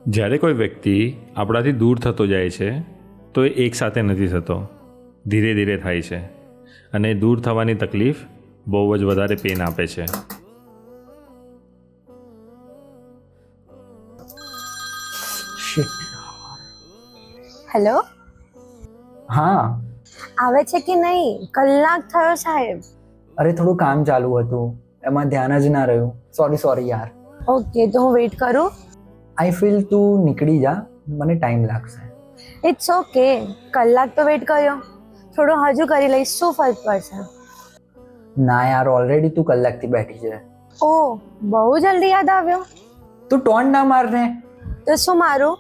જ્યારે કોઈ વ્યક્તિ આપણાથી દૂર થતો જાય છે તો એ એકસાથે નથી થતો, ધીરે ધીરે થાય છે અને દૂર થવાની તકલીફ બહુ જ વધારે પેન આપે છે. હેલો, હા. આવે છે કે નહીં? કલાક થયો સાહેબ. અરે થોડું કામ ચાલુ હતું, એમાં ધ્યાન જ ના રહ્યું. સોરી યાર. ઓકે, તો હું વેઇટ કરું. આઈ ફીલ તું નીકળી જા, મને ટાઈમ લાગશે. ઇટ્સ ઓકે, કલાક તો વેઇટ કર્યો, થોડું હજુ કરી લઈશ, શું ફરક પડશે? ના યાર, ઓલરેડી તું કલાકથી બેઠી છે. ઓહ, બહુ જલ્દી યાદ આવ્યો. તું ટોન ના માર ને. તો શું મારું?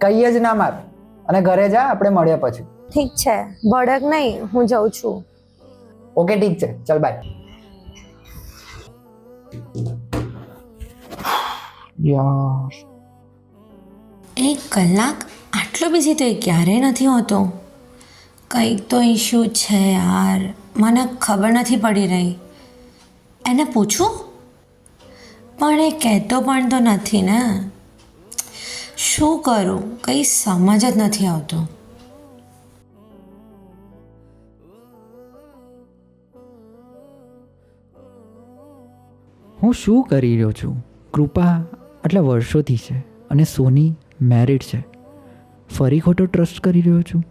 કઈ જ ના માર અને ઘરે જા, આપણે મળ્યા પછી. ઠીક છે, ભડક નહીં, હું જઉં છું. ઓકે ઠીક છે, ચાલ બાય. યાર, 1 કલાક આટલો બિઝી તો એ ક્યારેય નથી હોતો. કંઈક તો ઇશ્યુ છે યાર, મને ખબર નથી પડી રહી. એને પૂછું, પણ એ કહેતો પણ તો નથી ને. શું કરું, કંઈ સમજ જ નથી આવતું. હું શું કરી રહ્યો છું? કૃપા આટલા વર્ષોથી છે અને સોની મેરિડ છે. ફરી ખોટો ટ્રસ્ટ કરી રહ્યો છું,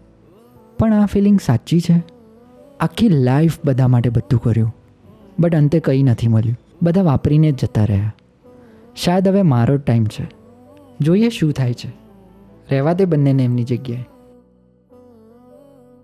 પણ આ ફિલિંગ સાચી છે? આખી લાઈફ બધા માટે બધું કર્યું, બટ અંતે કંઈ નથી મળ્યું. બધા વાપરીને જ જતા રહ્યા. શાયદ હવે મારો જ ટાઈમ છે, જોઈએ શું થાય છે. રહેવા દે બંનેને એમની જગ્યાએ.